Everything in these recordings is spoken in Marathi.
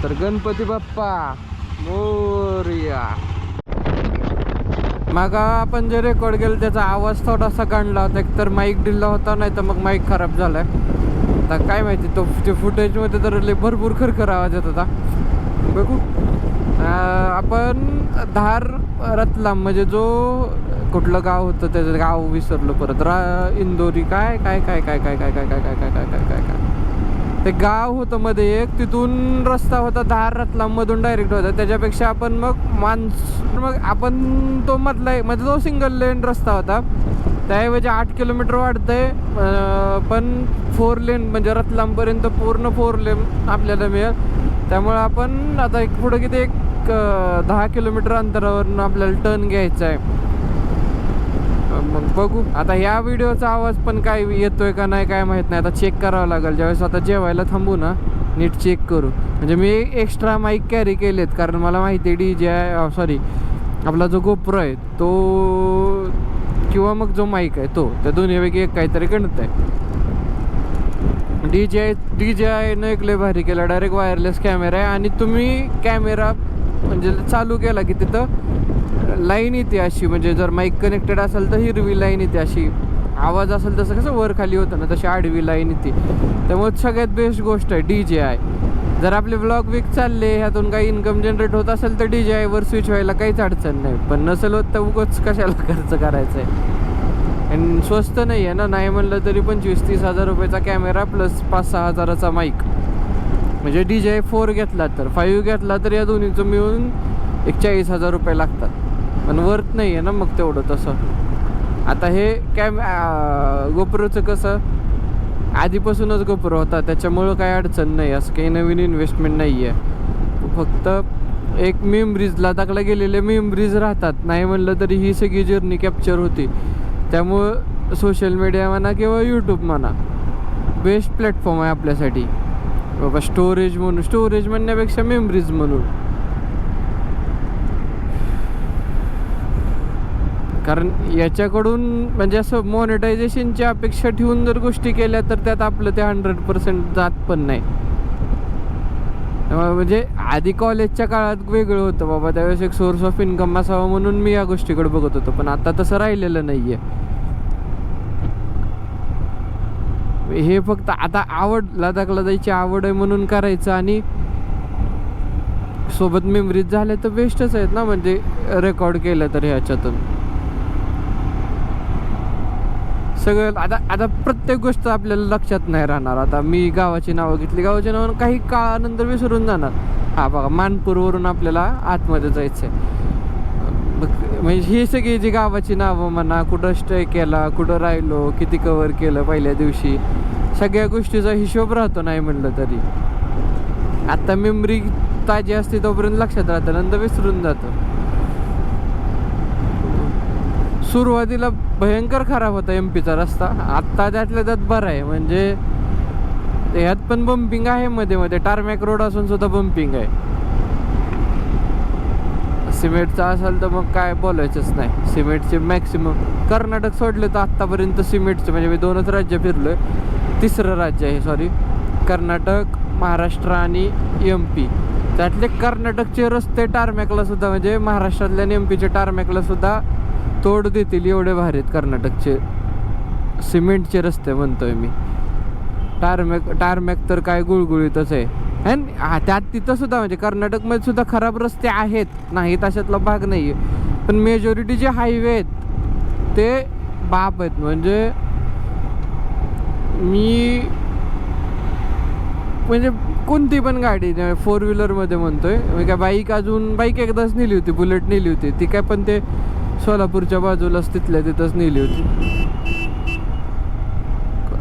तर गणपती बाप्पा मोरया. मग आपण जे रेकॉर्ड केलं त्याचा आवाज थोडासा काढला होता, एक तर माईक ढिला होता, नाही तर मग माईक खराब झालाय. आता काय माहिती, तो ते फुटेजमध्ये तर भरपूर खरखर आवाज येत होता. बघू. आपण धार रतलाम म्हणजे जो कुठलं गाव होतं त्याचं गाव विसरलो परत. इंदोरी काय काय काय काय काय काय काय काय काय काय काय काय काय ते गाव होतं मध्ये एक, तिथून रस्ता होता धार रतलाम मधून डायरेक्ट होता. त्याच्यापेक्षा आपण मग आपण तो मधला म्हणजे जो सिंगल लेन रस्ता होता त्याऐवजी 8 किलोमीटर वाढतंय. पण 4 लेन म्हणजे रतलामपर्यंत पूर्ण 4 लेन आपल्याला मिळेल. त्यामुळे आपण आता एक पुढं किती एक 10 किलोमीटर अंतरावरून आपल्याला टर्न घ्यायचा आहे. मग बघू आता ह्या व्हिडिओचा आवाज पण काय येतोय का नाही काय माहीत नाही. आता चेक करावं लागेल ज्यावेळेस आता जेवायला थांबू ना, नीट चेक करू. म्हणजे मी एक्स्ट्रा माईक कॅरी केलेत कारण मला माहिती आहे DJ सॉरी आपला जो गोप्रो आहे तो किंवा मग जो माईक आहे तो, त्या दोन्हीपैकी एक काहीतरी गणत आहे. DJIनं एक लय भारी केला, डायरेक्ट वायरलेस कॅमेरा आहे. आणि तुम्ही कॅमेरा म्हणजे चालू केला की तिथं लाईन येते अशी, म्हणजे जर माईक कनेक्टेड असेल तर हिरवी लाईन येते अशी. आवाज असेल तसं कसं वर खाली होतं ना, तशी आडवी लाईन येते. त्यामुळे सगळ्यात बेस्ट गोष्ट आहे DJI. जर आपले व्लॉग वीक चालले, ह्यातून काही इन्कम जनरेट होत असेल तर DJIवर स्विच व्हायला काहीच अडचण नाही. पण नसेल होत तर उगाच कशाला खर्च करायचा आहे. आणि स्वस्त नाही आहे ना, नाही म्हणलं तरी 25-30 हजार रुपयाचा कॅमेरा प्लस 5-6 हजाराचा माईक. म्हणजे DJI 4 घेतला तर 5 घेतला तर या दोन्हीचं मिळून 40,000 रुपये लागतात. पण वर्थ नाही आहे ना मग तेवढं तसं. आता हे गोप्रोचं कसं आधीपासूनच गोप्रो होता त्याच्यामुळं काही अडचण नाही, असं काही नवीन इन्व्हेस्टमेंट नाही आहे. फक्त एक मेमरीज लडाखला गेलेले मेमरीज राहतात. नाही म्हणलं तरी ही सगळी जर्नी कॅप्चर होती. त्यामुळं सोशल मीडिया म्हणा किंवा यूट्यूब म्हणा बेस्ट प्लॅटफॉर्म आहे आपल्यासाठी बाबा. स्टोरेज म्हणण्यापेक्षा मेमरीज म्हणून. कारण याच्याकडून म्हणजे असं मॉनिटायझेशनची अपेक्षा ठेवून जर गोष्टी केल्या तर त्यात आपलं ते 100% जात पण नाही. म्हणजे आधी कॉलेजच्या काळात वेगळं होतं बाबा, त्यावेळेस एक सोर्स ऑफ इन्कम असावा म्हणून मी या गोष्टीकडे बघत होतो. पण आता तसं राहिलेलं नाही आहे. हे फक्त आता आवड, लडाखला जायची आवड आहे म्हणून करायचं आणि सोबत मेमरीज झाल्या तर बेस्टच आहेत ना. म्हणजे रेकॉर्ड केलं तर ह्याच्यातून सगळं. आता प्रत्येक गोष्ट आपल्याला लक्षात नाही राहणार. आता मी गावाची नावं घेतली, गावाची नावं काही काळानंतर विसरून जाणार. हा बघा, मानपूरवरून आपल्याला आतमध्ये जायचं आहे. म्हणजे ही सगळी जी गावाची नावं म्हणा, कुठं स्टे केला, कुठं राहिलो, किती कवर केलं पहिल्या दिवशी, सगळ्या गोष्टीचा हिशोब राहतो नाही म्हणलं तरी. आता मेमरी ताजी असते तोपर्यंत लक्षात राहतं, नंतर विसरून जातं. सुरुवातीला भयंकर खराब होता MP चा रस्ता, आत्ता त्यातल्या त्यात बरा आहे. म्हणजे ह्यात पण बम्पिंग आहे मध्ये मध्ये, टारमॅक रोड असून सुद्धा बम्पिंग आहे. सिमेंटचा असेल तर मग काय बोलायचंच नाही. सिमेंटचे मॅक्सिमम कर्नाटक सोडले तर आत्तापर्यंत सिमेंटचे, म्हणजे मी 2च राज्य फिरलो आहे, 3रं राज्य आहे सॉरी, कर्नाटक, महाराष्ट्र आणि MP. त्यातले कर्नाटकचे रस्ते टारमॅकला सुद्धा, म्हणजे महाराष्ट्रातल्या आणि MP चे टारमॅकला सुद्धा तोड देतील एवढे भारी आहेत कर्नाटकचे सिमेंटचे रस्ते म्हणतोय मी. टारमॅक तर काय गुळगुळीतच आहे. आणि त्यात तिथं सुद्धा म्हणजे कर्नाटकमध्ये सुद्धा खराब रस्ते आहेत, नाही तशातला भाग नाही आहे. पण मेजॉरिटी जे हायवे आहेत ते बाप आहेत. म्हणजे म्हणजे कोणती पण गाडी 4 व्हीलरमध्ये म्हणतोय मी, काय बाईक एकदाच नेली होती, बुलेट नेली होती ती, काय पण ते सोलापूरच्या बाजूलाच तिथल्या तिथंच नेली होती.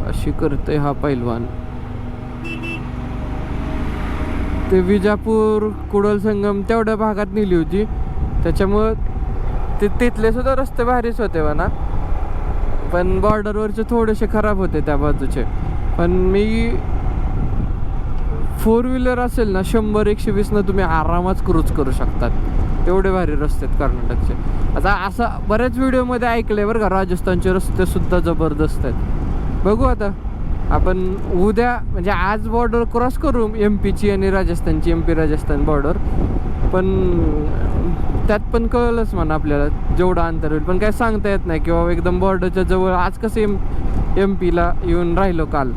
अशी करतोय हा पैलवान. ते विजापूर कुडल संगम तेवढ्या भागात नेली होती, त्याच्यामुळं तिथले सुद्धा रस्ते भारीच होते म्हणा. पण बॉर्डरवरचे थोडेसे खराब होते त्या बाजूचे. पण मी 4 व्हीलर असेल ना 100-120 न तुम्ही आरामात क्रूज करू शकतात, एवढे भारी रस्ते आहेत कर्नाटकचे. आता असं बऱ्याच व्हिडिओमध्ये ऐकलंय बरं का, राजस्थानचे रस्ते सुद्धा जबरदस्त आहेत. बघू आता आपण उद्या म्हणजे आज बॉर्डर क्रॉस करू MP ची आणि राजस्थानची, MP राजस्थान बॉर्डर. पण त्यात पण कळलंच म्हणा आपल्याला जेवढं अंतर होईल, पण काय सांगता येत नाही किंवा एकदम बॉर्डरच्या जवळ आज कसं MP ला येऊन राहिलो काल,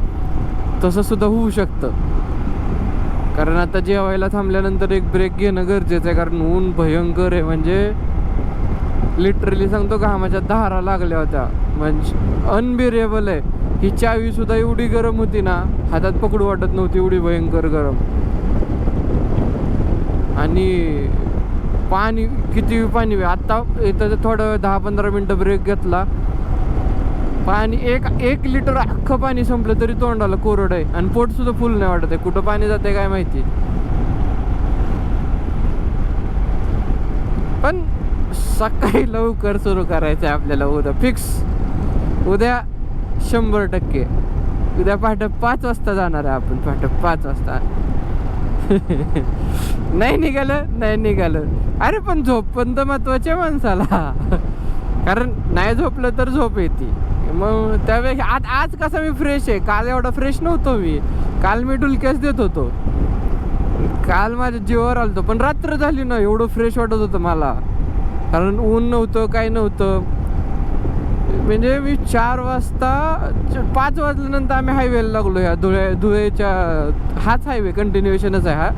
तसं सुद्धा होऊ शकतं. कारण आता जेवायला थांबल्यानंतर एक ब्रेक घेणं गरजेचं आहे, कारण ऊन भयंकर आहे. म्हणजे लिटरली सांगतो घामाच्या धारा लागल्या होत्या, म्हणजे अनबिरेबल आहे. ही चावी सुद्धा एवढी गरम होती ना, हातात पकडू वाटत नव्हती, एवढी भयंकर गरम. आणि पाणी किती पाणी, आत्ता इथं थोडं 10-15 मिनटं ब्रेक घेतला, पाणी एक लिटर अख्खं पाणी संपलं तरी तोंडाला कोरड आहे आणि पोट सुद्धा फुल नाही वाटत आहे. कुठं पाणी जाते काय माहिती. पण सकाळी लवकर सुरू करायचं आहे आपल्याला उद्या फिक्स. उद्या 100%. उद्या पहाटे 5 वाजता जाणार आहे आपण, पहाटे 5 वाजता. नाही निघालं. अरे पण झोप पण तर महत्वाची आहे माणसाला. कारण नाही झोपलं तर झोप येते. मग त्यावेळी आज कसा मी फ्रेश आहे, काल एवढा फ्रेश नव्हतो मी. काल मी डुलक्याच देत होतो, काल माझ्या जीवावर आलतो. पण रात्र झाली ना, एवढं फ्रेश वाटत होतं मला, कारण ऊन नव्हतं काय नव्हतं. म्हणजे मी 4 वाजता 5 वाजल्यानंतर आम्ही हायवेला लागलो. ह्या धुळेच्या हाच हायवे कंटिन्युएशनच आहे हा.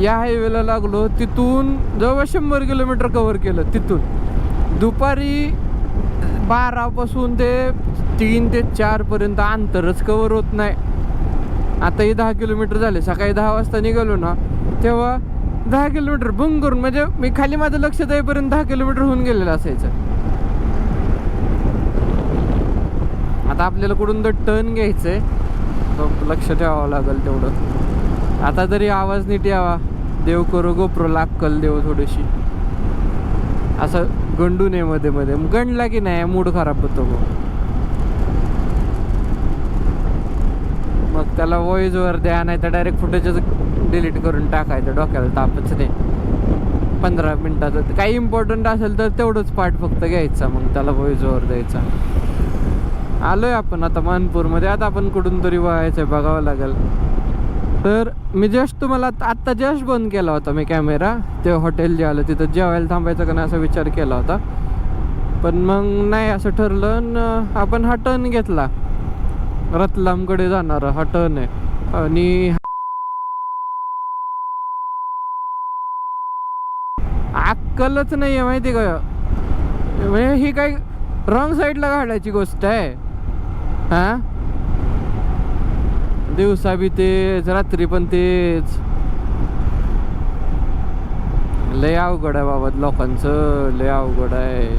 या हायवेला लागलो, तिथून जवळ 100 किलोमीटर कव्हर केलं. तिथून दुपारी 12 पासून ते 3 ते 4 पर्यंत अंतरच कव्हर होत नाही. आताही 10 किलोमीटर झाले. सकाळी 10 वाजता निघालो ना, तेव्हा 10 किलोमीटर बंग करून, म्हणजे मी खाली माझं लक्ष द्यायपर्यंत 10 किलोमीटर होऊन गेलेलं असायचं. आता आपल्याला कुठून तर टर्न घ्यायचंय, लक्ष ठेवावं लागेल तेवढं. आता तरी आवाज नीट यावा. देव करो गोप्रोला अक्कल देव थोडीशी. असं गंडू नये मध्ये मध्ये, गंडला की नाही मूड खराब होतो. मग त्याला व्हॉइस वर द्या, नाही तर डायरेक्ट फुटेजच डिलीट करून टाकायचं. डोक्याला तापच नाही. 15 मिनिटाचं काही इम्पॉर्टंट असेल तर तेवढंच पार्ट फक्त घ्यायचा, मग त्याला व्हॉइस वर द्यायचा. आलोय आपण आता मानपूरमध्ये. आता आपण कुठून तरी व्हायचं आहे, बघावं लागेल. तर मी जस्ट तुम्हाला आत्ता जस्ट बंद केला होता मी कॅमेरा. ते हॉटेल जे आलं तिथं जेवायला थांबायचं का नाही असा विचार केला होता, पण मग नाही असं ठरलं. आपण हा टर्न घेतला, रतलामकडे जाणारा हा टर्न आहे. आणि अक्कलच नाही आहे माहिती का, म्हणजे ही काही रॉंग साईडला घालायची गोष्ट आहे. हा, दिवसा बी तेच, रात्री पण तेच. लय अवघड आहे बाबा लोकांचं, लय अवघड आहे.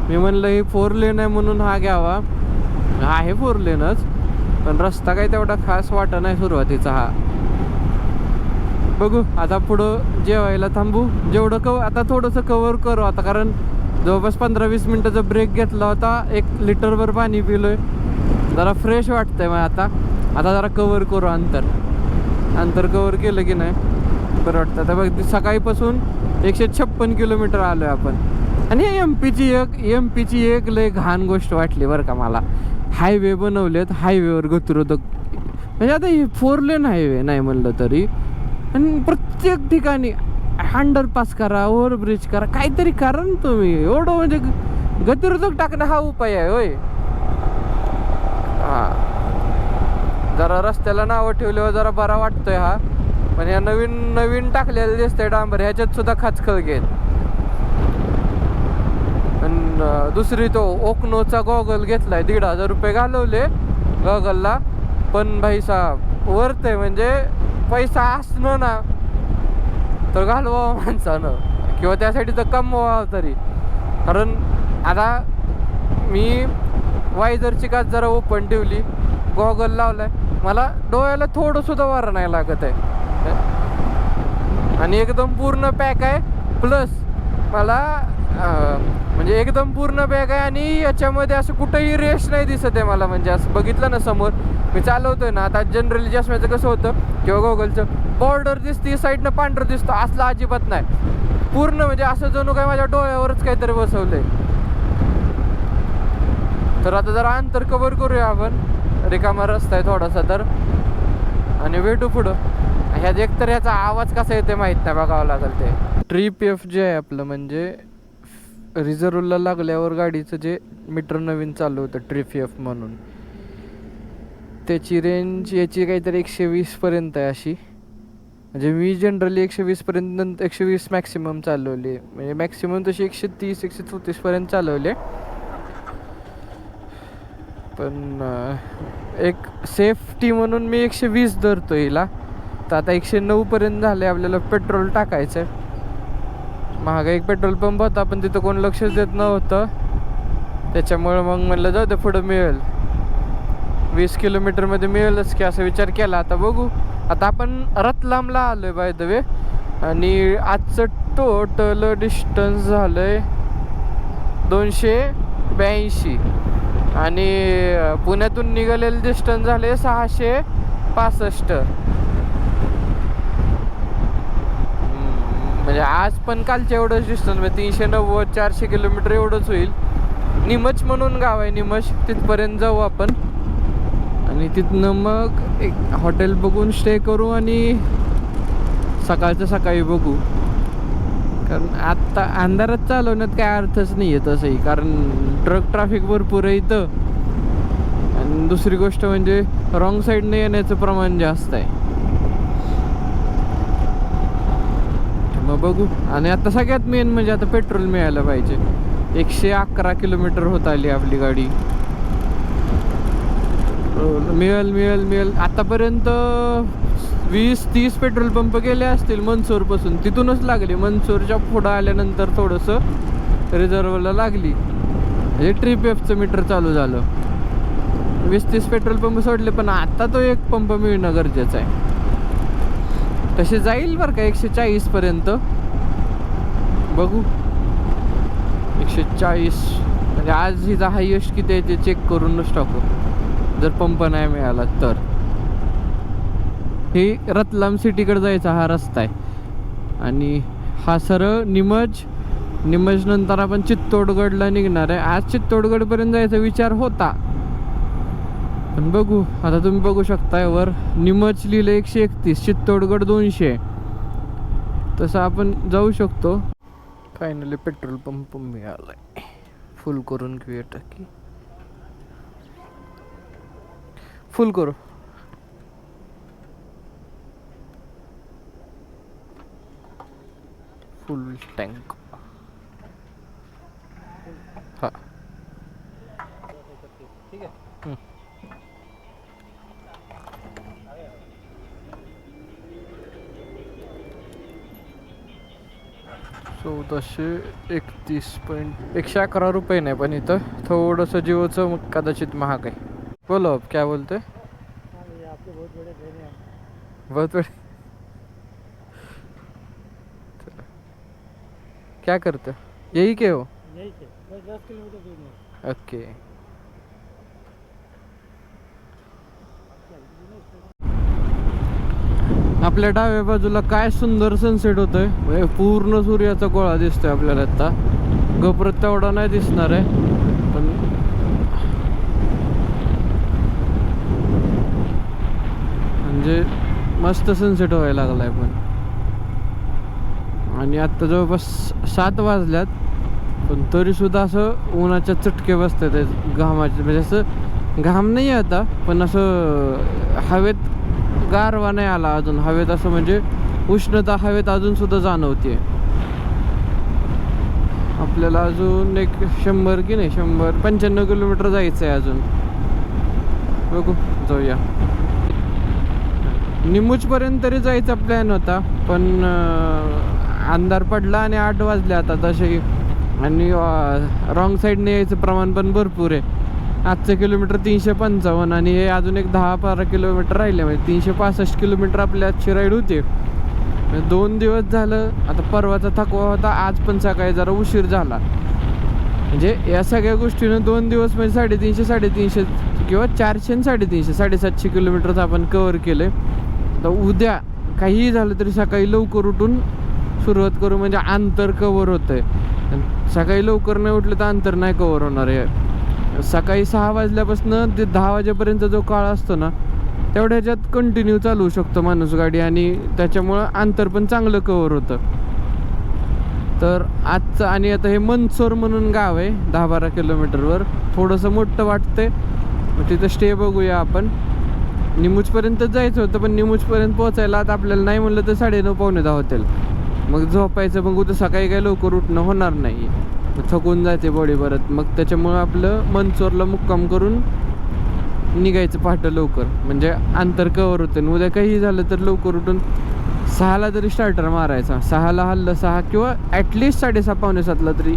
मी म्हणलं ही 4 लेन आहे म्हणून हा घ्यावा. आहे 4 लेनच, पण रस्ता काही तेवढा खास वाटत नाही सुरुवातीचा हा. बघू आता पुढं जेवायला थांबू. जेवढं आता थोडंसं कव्हर करू आता, कारण जवळपास 15-20 मिनटाचा ब्रेक घेतला होता. 1 लिटरभर पाणी पिलोय, जरा फ्रेश वाटतंय. मग आता जरा कव्हर करू. अंतर कव्हर केलं की नाही बरं वाटतं. आता बघ सकाळीपासून 156 किलोमीटर आलो आहे आपण. आणि MP ची एक लय घाण गोष्ट वाटली बरं का मला. हायवे बनवलेत, हायवेवर गतिरोधक, म्हणजे आता हे 4 लेन हायवे नाही म्हणलं तरी, आणि प्रत्येक ठिकाणी अंडरपास करा, ओव्हरब्रिज करा, काहीतरी करा ना तुम्ही. एवढं म्हणजे गतिरोधक टाकणं हा उपाय आहे होय. हा, जरा रस्त्याला नावं ठेवल्यावर जरा बरा वाटतोय हा. पण या नवीन टाकलेलं दिसतंय डांबर, ह्याच्यात सुद्धा खाचखळ घेत. आणि दुसरी तो ओकनोचा गॉगल घेतलाय, 1,500 रुपये घालवले गॉगलला. पण भाई साहेब वर्थ आहे, म्हणजे पैसा असणं ना तर घालवावं माणसानं, किंवा त्यासाठी तर कमवावं तरी. कारण आता मी वायझरची काच जरा ओपन ठेवली, गॉगल लावलाय, मला डोळ्याला थोडं सुद्धा वारा नाही लागत आहे. आणि एकदम पूर्ण पॅक आहे. प्लस मला म्हणजे एकदम पूर्ण बॅग आहे, आणि याच्यामध्ये असं कुठंही रेश नाही दिसत आहे मला. म्हणजे असं बघितलं ना समोर मी चालवतोय ना, आता जनरली चष्म्याचं कसं होतं किंवा गॉगलचं बॉर्डर दिसते साईडनं पांढरं दिसतं, असलं अजिबात नाही. पूर्ण म्हणजे असं जणू काय माझ्या डोळ्यावरच काहीतरी बसवलंय. तर आता जरा अंतर कव्हर करूया आपण, रिकामा रस्ता आहे थोडासा तर, आणि भेटू पुढं. ह्यात एकतर ह्याचा आवाज कसा येते माहीत नाही, बघावं लागेल ते. ट्रिप एफ जे आहे आपलं, म्हणजे रिझर्वला लागल्यावर गाडीचं जे मीटर नवीन चालू होतं ट्रिप एफ म्हणून, त्याची रेंज याची काहीतरी 120 पर्यंत आहे अशी. म्हणजे मी जनरली 120 पर्यंत, 120 मॅक्सिमम चालवली, म्हणजे मॅक्सिमम तशी 130 134 पर्यंत चालवले. पण एक सेफ्टी म्हणून मी 120 धरतो हिला. तर आता 109 पर्यंत झाले. आपल्याला पेट्रोल टाकायचं. महागा एक पेट्रोल पंप होता, पण तिथं कोण लक्षच देत नव्हतं. त्याच्यामुळे मग म्हणलं जाऊ दे, पुढं मिळेल 20 किलोमीटरमध्ये मिळेलच की, असा विचार केला. आता बघू. आता आपण रतलामला आलो आहे बाय द वे, आणि आजचं टोटल डिस्टन्स झालं आहे 282, आणि पुण्यातून निघालेलं डिस्टन्स झाले 665. म्हणजे आज पण कालच्या एवढंच डिस्टन्स, म्हणजे 390 400 किलोमीटर एवढंच होईल. निमच म्हणून गाव आहे, निमच, तिथपर्यंत जाऊ आपण. आणि तिथनं मग एक हॉटेल बघून स्टे करू, आणि सकाळचं सकाळी बघू. कारण आत्ता अंधारात चालवण्यात काय अर्थच नाही आहे तसंही, कारण ट्रॅफिक भरपूर आहे इथं. आणि दुसरी गोष्ट म्हणजे रॉंग साईडने येण्याचं प्रमाण जास्त आहे. मग बघू. आणि आता सगळ्यात मेन म्हणजे आता पेट्रोल मिळायला पाहिजे. 111 किलोमीटर होत आली आपली गाडी. मिळेल. आतापर्यंत 20-30 पेट्रोल पंप गेले असतील मनसोरपासून. तिथूनच लागली, मनसोरच्या पुढं आल्यानंतर थोडंसं रिझर्वला लागली, म्हणजे ट्रिप एफचं मीटर चालू झालं. 20-30 पेट्रोल पंप सोडले, पण आता तो एक पंप मिळणं गरजेचं आहे. तसे जाईल बरं का 140 पर्यंत. बघू 140, म्हणजे आज हिचा हायेस्ट किती आहे ते चेक करूनच टाकू, जर पंप नाही मिळाला तर. ही रतलाम सिटीकडे जायचा हा रस्ता आहे, आणि हा सरळ निमज नंतर आपण चित्तोडगडला निघणार आहे. आज चित्तोडगडपर्यंत जायचा विचार होता, पण बघू. आता तुम्ही बघू शकताय वर निमच लिहिलं 131, चित्तोडगड 200. तसं आपण जाऊ शकतो. फायनली पेट्रोल पंप मिळालाय. फुल करून घेऊया टाकी. फुल करू. फुल टँक. हा ठीक आहे. 111 रुपये नाही, पण इथं थोडंसं जिओचं कदाचित महाग आहे. बोलो अब क्या बोलते? आपके बहुत बड़े फैन हैं. बहुत बड़े. क्या करते? यही के हो? यही के, बस 10 किलोमीटर दूर में. ओके. आपल्या डाव्या बाजूला काय सुंदर सनसेट होतोय. म्हणजे पूर्ण सूर्याचा गोळा दिसतोय आपल्याला. आता गोपुरात तेवढा नाही दिसणार आहे, पण म्हणजे मस्त सनसेट व्हायला लागलाय. पण आणि आत्ता जवळपास 7 वाजल्यात, पण तरी सुद्धा असं उन्हाच्या चटके बसतात घामाचे. म्हणजे असं घाम नाही आता, पण असं हवेत गारवा नाही आला अजून. हवेत असं म्हणजे उष्णता हवेत अजून सुद्धा जाणवते. आपल्याला अजून एक 100 की नाही 195 किलोमीटर जायचं आहे अजून. बघू, जाऊया. निमुजपर्यंत तरी जायचा प्लॅन होता, पण अंधार पडला आणि 8 वाजले आता तसे. आणि रॉंग साईडने यायचं प्रमाण पण भरपूर आहे. आजचं किलोमीटर 355, आणि हे अजून एक 10-12 किलोमीटर राहिले, म्हणजे 365 किलोमीटर आपल्या आजची राईड होते. 2 दिवस झालं. आता परवाचा थकवा होता, आज पण सकाळी जरा उशीर झाला. म्हणजे या सगळ्या गोष्टीनं 2 दिवस म्हणजे 350 किंवा 400 आणि 350 750 किलोमीटरचं आपण कवर केले. तर उद्या काहीही झालं तरी सकाळी लवकर उठून सुरुवात करू, म्हणजे अंतर कवर होतं आहे. सकाळी लवकर नाही उठलं तर अंतर नाही कवर होणार आहे. सकाळी 6 वाजल्यापासून ते 10 वाजेपर्यंत जो काळ असतो ना, तेवढ्या ह्याच्यात कंटिन्यू चालवू शकतो माणूस गाडी, आणि त्याच्यामुळं अंतर पण चांगलं कवर होतं. तर आजचं, आणि आता हे मनसोर म्हणून गाव आहे 10-12 किलोमीटरवर, थोडंसं मोठं वाटतंय. मग तिथं स्टे बघूया आपण. निमूजपर्यंत जायचं होतं, पण निमूजपर्यंत पोहोचायला आता आपल्याला नाही म्हणलं तर 9:30-10 होतील. मग झोपायचं, मग उद्या सकाळी काही लवकर उठणं होणार नाही, थकून जाते बॉडी परत. मग त्याच्यामुळं आपलं मनसोरला मुक्काम करून निघायचं पहाटे लवकर, म्हणजे अंतर कवर होतं. आणि उद्या काही झालं तर लवकर उठून 6ला तरी स्टार्टर मारायचा. 6ला हल्लं 6 किंवा ॲटलिस्ट 6:30-7:45ला तरी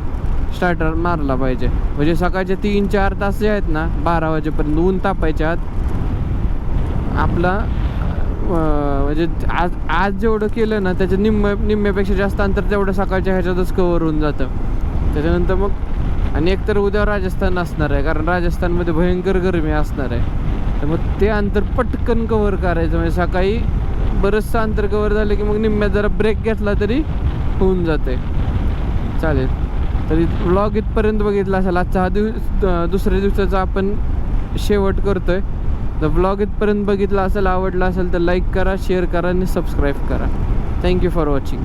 स्टार्टर मारला पाहिजे. म्हणजे सकाळचे 3-4 तास जे आहेत ना, 12 वाजेपर्यंत ऊन तापायच्या आत आपला म्हणजे आज जेवढं केलं ना, त्याच्या निम्म्यापेक्षा जास्त अंतर तेवढं सकाळच्या ह्याच्यातच कवर होऊन जातं. त्याच्यानंतर मग, आणि एकतर उद्या राजस्थान असणार आहे, कारण राजस्थानमध्ये भयंकर गरमी असणार आहे. तर मग ते अंतर पटकन कवर करायचं, म्हणजे सकाळी बरंचसं अंतर कवर झालं की मग निम्म्यात जरा ब्रेक घेतला तरी होऊन जाते. चालेल, तरी व्लॉग इथपर्यंत बघितला असेल. आजचा हा दुसऱ्या दिवसाचा आपण शेवट करतोय. जर व्लॉग इथपर्यंत बघितला असेल, आवडला असेल तर लाईक करा, शेअर करा आणि सबस्क्राईब करा. Thank you for watching.